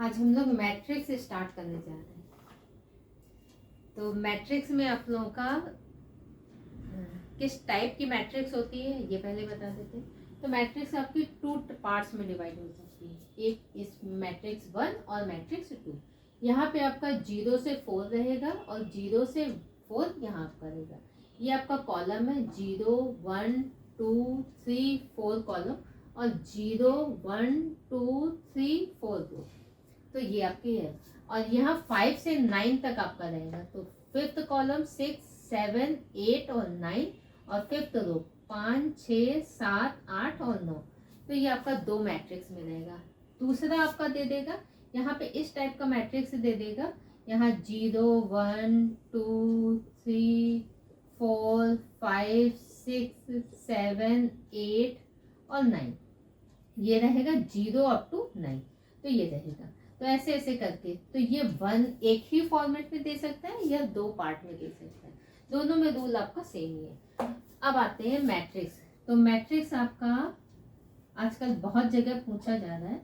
आज हम लोग मैट्रिक्स स्टार्ट करने जा रहे हैं। तो मैट्रिक्स में आप लोगों का किस टाइप की मैट्रिक्स होती है ये पहले बता देते हैं। तो मैट्रिक्स आपकी टू पार्ट्स में डिवाइड हो सकती है, एक इस मैट्रिक्स 1 और मैट्रिक्स 2। यहाँ पे आपका 0 से 4 रहेगा और 0 से 4 यहाँ आपका रहेगा। ये आपका कॉलम है 0 1 2 3 4 कॉलम और 0 1 2 3 4 2। तो ये आपकी है और यहाँ 5 से 9 तक आपका रहेगा। तो फिफ्थ कॉलम 6 7 8 और 9 और फिफ्थ रो 5 6 7 8 और 9। तो ये आपका दो मैट्रिक्स में रहेगा। दूसरा आपका दे देगा यहाँ पे इस टाइप का मैट्रिक्स दे देगा। यहाँ 0 1 2 3 4 5 6 7 8 और 9। ये रहेगा 0 अप टू 9। तो ये रहेगा। तो ऐसे ऐसे करके तो ये 1 एक ही फॉर्मेट में दे सकता है या दो पार्ट में दे सकता है, दोनों में रूल आपका सेम ही है। अब आते हैं मैट्रिक्स। तो मैट्रिक्स आपका आजकल बहुत जगह पूछा जा रहा है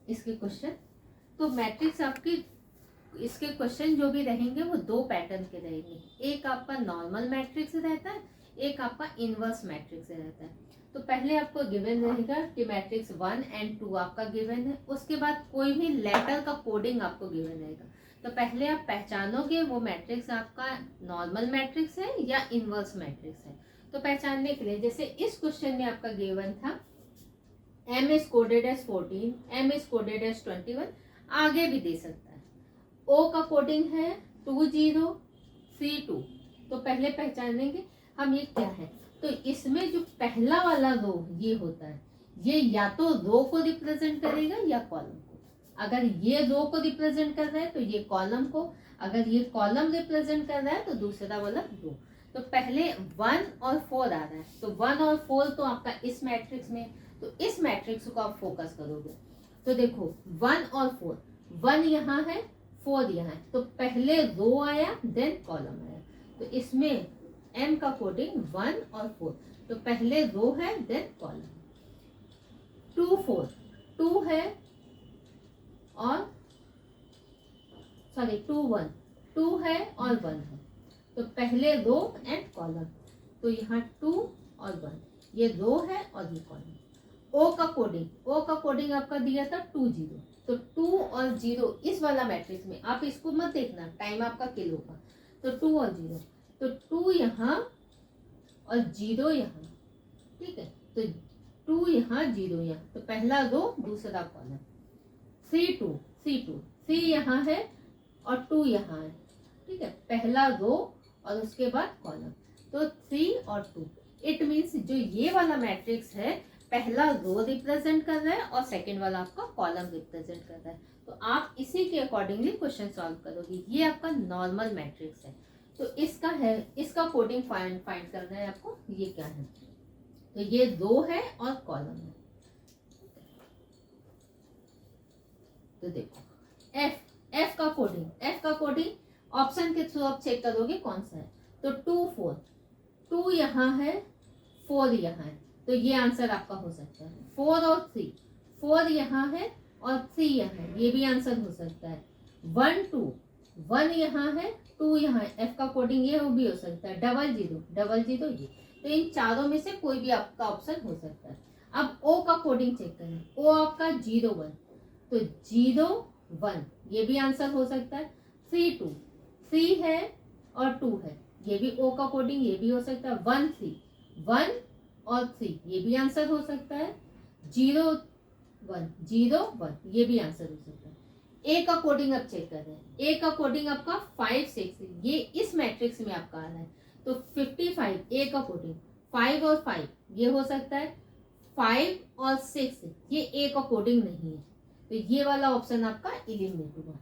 इसके क्वेश्चन। तो मैट्रिक्स आपकी इसके क्वेश्चन जो भी रहेंगे वो दो पैटर्न के रहेंगे। एक आपका नॉर्मल मैट्रिक्स रहता है, एक आपका इनवर्स मैट्रिक्स रहता है। तो पहले आपको गिवन रहेगा कि मैट्रिक्स 1 एंड 2 आपका गिवन है। उसके बाद कोई भी लेटर का कोडिंग आपको गिवन रहेगा। तो पहले आप पहचानोगे वो मैट्रिक्स आपका नॉर्मल मैट्रिक्स है या इनवर्स मैट्रिक्स है। तो पहचानने के लिए जैसे इस क्वेश्चन में आपका गिवन था m is coded as 14, m is coded as 21, आगे भी दे सकता है। o का कोडिंग है 20 32। तो पहले पहचानेंगे हम ये क्या है। तो इसमें जो पहला वाला रो ये होता है, ये या तो रो को रिप्रेजेंट करेगा या कॉलम को। अगर ये रो को रिप्रेजेंट कर रहा है तो ये कॉलम को, अगर ये कॉलम रिप्रेजेंट कर रहा है तो दूसरा वाला रो। तो पहले 1 और 4 आ रहा है। तो 1 और 4 तो आपका इस मैट्रिक्स में, तो इस मैट्रिक्स को आप फोकस करोगे। तो देखो 1 और 4, 1 यहाँ है 4 यहाँ है। तो पहले रो आया देन कॉलम आया। तो इसमें m का कोडिंग 1 और 4। तो पहले रो है देन कॉलम। 2 4 2 है और 2 1 2 है और 1 है। तो पहले रो एंड कॉलम। तो यहाँ 2 और 1 ये रो है और ये कॉलम। o का कोडिंग आपका दिया था 2 0। तो 2 और 0 इस वाला मैट्रिक्स में, आप इसको मत देखना, टाइम आपका किल होगा। तो 2 और 0, तो 2 यहाँ और 0 यहाँ, ठीक है। तो 2 यहाँ 0 यहाँ, तो पहला रो दूसरा कॉलम। 3 2 3 2 3 यहाँ है और 2 यहाँ है, ठीक है। पहला रो और उसके बाद कॉलम। तो 3 और 2 इट मीन्स जो ये वाला मैट्रिक्स है पहला रो रिप्रेजेंट कर रहा है और सेकंड वाला आपका कॉलम रिप्रेजेंट कर रहा है। तो आप इसी के अकॉर्डिंगली क्वेश्चन सॉल्व करोगे। ये आपका नॉर्मल मैट्रिक्स है। तो इसका है, इसका कोडिंग फाइंड करना है आपको। ये क्या है, तो ये रो है और कॉलम है। तो देखो एफ का कोडिंग ऑप्शन के थ्रू आप चेक करोगे कौन सा है। तो 2 4 2 यहाँ है 4 यहाँ है। तो ये आंसर आपका हो सकता है। 4 और 3 4 यहाँ है और 3 यहाँ है, ये भी आंसर हो सकता है। 1 2 1 यहाँ है 2 यहाँ है, एफ का कोडिंग ये भी हो सकता है। 0 0 ये। तो इन चारों में से कोई भी आपका ऑप्शन हो सकता है। अब ओ का कोडिंग चेक करें। ओ आपका 0 1, तो 0 1 ये भी आंसर हो सकता है। 3 2 3 है और 2 है, ये भी ओ का कोडिंग ये भी हो सकता है। 1 3 1 और 3 ये भी आंसर हो सकता है। 0 1 ये भी आंसर हो सकता है। ए का कोडिंग अब चेक कर रहे हैं। ए का कोडिंग आपका 5 6 ये इस मैट्रिक्स में आपका आ रहा है। तो 55 ए का कोडिंग 5 और 5 ये हो सकता है। 5 और 6 ये ए का कोडिंग नहीं है। तो ये वाला ऑप्शन आपका एलिमिनेट हुआ।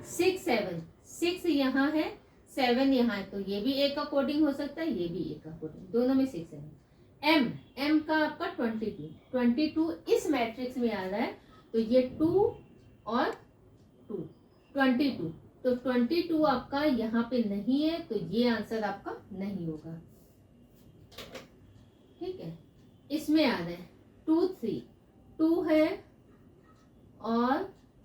6 7 6 यहाँ है 7 यहाँ है, तो ये भी ए का कोडिंग हो सकता है, ये भी ए का कोडिंग, दोनों में 6 है। एम का आपका 22 इस मैट्रिक्स में आ रहा है। तो ये 2 और 2 22। तो 22 आपका यहाँ पे नहीं है, तो ये आंसर आपका नहीं होगा, ठीक है। इसमें आ रहा है 2 3 2 है और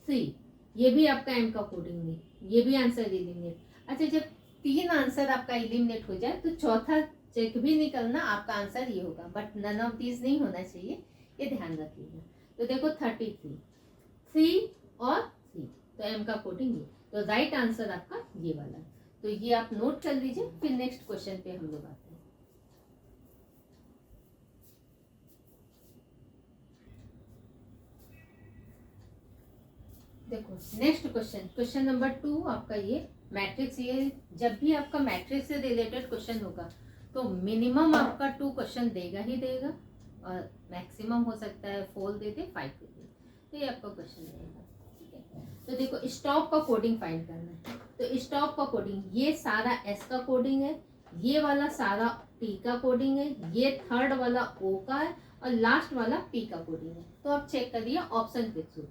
3, ये भी आपका m का कोडिंग नहीं, ये भी आंसर एलिमिनेट। अच्छा, जब 3 आंसर आपका एलिमिनेट हो जाए तो चौथा चेक भी नहीं करना, आपका आंसर ये होगा, बट नन ऑफ दीज नहीं होना चाहिए, ये ध्यान रखिएगा। तो देखो 33, 3 और 3, तो m का कोडिंग ये, तो राइट आंसर आपका ये वाला है। तो ये आप नोट कर लीजिए, फिर नेक्स्ट क्वेश्चन पे हम लोग आते हैं। देखो नेक्स्ट क्वेश्चन, क्वेश्चन नंबर 2 आपका ये मैट्रिक्स। ये जब भी आपका मैट्रिक्स से रिलेटेड क्वेश्चन होगा तो मिनिमम आपका 2 क्वेश्चन देगा ही देगा, और मैक्सिमम हो सकता है 4 दे दे, 5 दे दे, तो ये आपका क्वेश्चन रहेगा। ठीक है, तो देखो स्टॉप का कोडिंग फाइंड करना है। तो स्टॉप का कोडिंग, ये सारा एस का कोडिंग है, ये वाला सारा टी का कोडिंग है, ये थर्ड वाला ओ का है, और लास्ट वाला पी का कोडिंग है। तो आप चेक करिए ऑप्शन क्लिक थ्रू।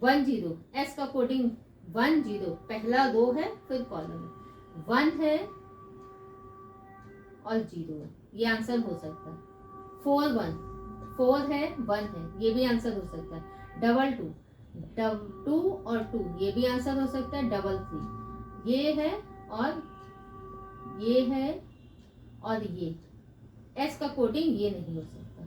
10 एस का कोडिंग 10, पहला रो है फिर कॉलम है, 1 है और 0 है, ये आंसर हो सकता है। 4 है 1 है, ये भी आंसर हो सकता है। 2 और 2, ये भी आंसर हो सकता है। 3, ये है और ये है और ये एस का कोडिंग ये नहीं हो सकता।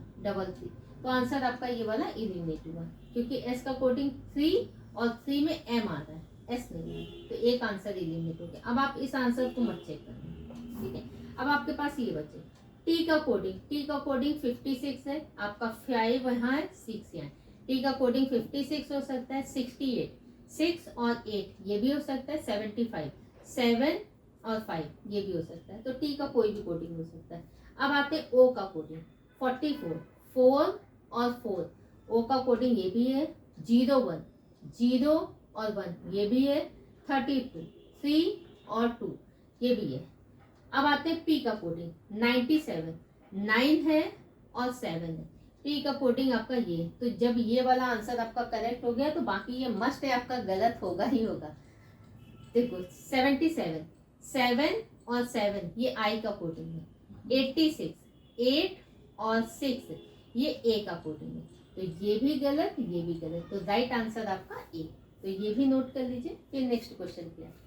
3, तो आंसर आपका ये वाला एलिमिनेट हुआ, क्योंकि एस का कोडिंग 3 और 3 में एम आ रहा है, एस नहीं है, तो एक आंसर एलिमिनेट हो गया। अब आप इस आंसर को मत चेक करना। ठीक है, अब आपके पास ये बचे टी का कोडिंग। टी का कोडिंग 56 है, आपका 5 यहाँ है, 6 यहाँ। टी का कोडिंग 56 हो सकता है, 68, 6 और 8 ये भी हो सकता है, 75, 7 और 5 ये भी हो सकता है। तो टी का कोई भी कोडिंग हो सकता है। अब आते हैं ओ का कोडिंग, 44, 4 और 4, ओ का कोडिंग ये भी है। 0 1, 0 और 1 ये भी है। 32, 3 और 2 ये भी है। अब आते हैं पी का कोडिंग, 97, 9 है और 7 है। पी का कोडिंग आपका ये, तो जब ये वाला आंसर आपका करेक्ट हो गया तो बाकी ये मस्ट है आपका गलत होगा ही होगा। देखो 77, 7 और 7 ये आई का कोडिंग है। 86, 8 और 6 ये ए का कोडिंग है, तो ये भी गलत, ये भी गलत, तो राइट आंसर आपका ए। तो ये भी नोट कर लीजिए, फिर नेक्स्ट क्वेश्चन पे आते हैं।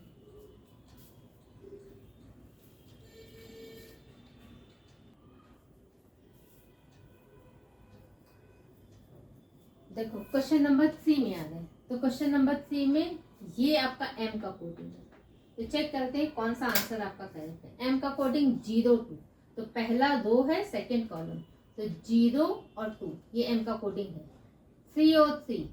देखो क्वेश्चन नंबर 3 में आ गए। तो क्वेश्चन नंबर 3 में ये आपका एम का कोडिंग है, तो चेक करते हैं कौन सा आंसर आपका करेक्ट है। एम का कोडिंग 0 2, तो पहला 2 है, सेकेंड कॉलम, तो 0 और 2 ये एम का कोडिंग है। 3 और 3,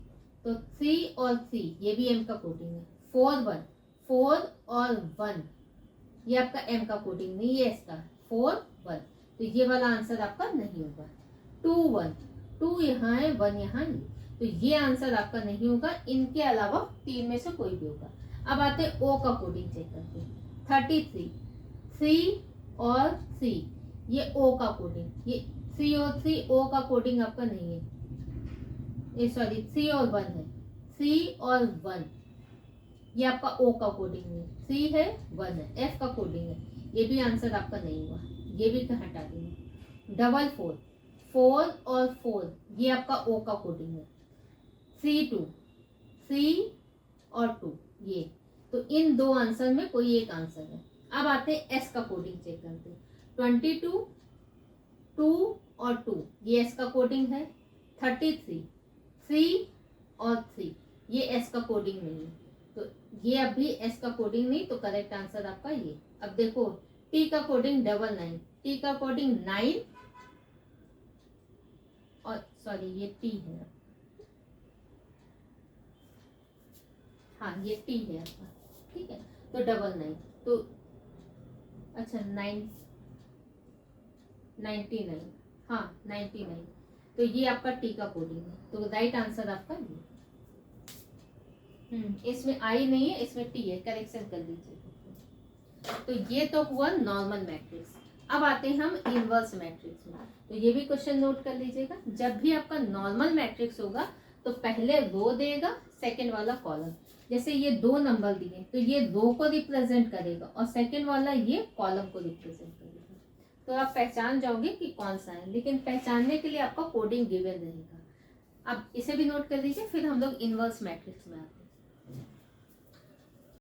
तो 3 और 3 ये भी एम का कोडिंग है। 4 1, 4 और 1 ये आपका एम का कोडिंग नहीं, ये इसका 4 1, तो ये वाला आंसर आपका नहीं होगा। 2 1, 2 यहाँ है, 1 यहाँ है, तो ये आंसर आपका नहीं होगा। इनके अलावा 3 में से कोई भी होगा। अब आते हैं ओ का कोडिंग चेक करते हैं। 33, 3 और 3 ये ओ का कोडिंग, ये 3 और 3 ओ का कोडिंग आपका नहीं है, ये सॉरी 3 और 1 है। 3 और 1 ये आपका ओ का कोडिंग है, 3 है 1 है, एफ का कोडिंग है, ये भी आंसर आपका नहीं हुआ, ये भी हटा देंगे। 4 4 और 4 ये आपका ओ का कोडिंग है। 3 2, 3 और 2 ये, तो इन दो आंसर में कोई एक आंसर है। अब आते हैं एस का कोडिंग चेक करते हैं। 22 2 और 2 ये एस का कोडिंग है। 33 3 और 3 ये एस का कोडिंग नहीं है, तो ये अभी एस का कोडिंग नहीं, तो करेक्ट आंसर आपका ये। अब देखो टी का कोडिंग 99, टी का कोडिंग 9 और सॉरी ये टी है, हाँ ये टी है आपका, ठीक है। तो 99, तो अच्छा 99, हाँ 99, तो ये आपका टी का कोडिंग है, तो राइट आंसर आपका ये। इसमें आई नहीं है, इसमें टी है, करेक्शन कर लीजिए। तो ये तो हुआ नॉर्मल मैट्रिक्स। अब आते हैं हम इनवर्स मैट्रिक्स में। तो ये भी क्वेश्चन नोट कर लीजिएगा। जब भी आपका नॉर्मल मैट्रिक्स होगा तो पहले रो देगा, सेकंड वाला कॉलम। जैसे ये 2 नंबर दिए तो ये रो को रिप्रेजेंट करेगा और सेकंड वाला ये कॉलम को रिप्रेजेंट करेगा। तो आप पहचान जाओगे कि कौन सा है, लेकिन पहचानने के लिए आपका कोडिंग गिवन रहेगा। अब इसे भी नोट कर लीजिए, फिर हम लोग इनवर्स मैट्रिक्स में आते हैं।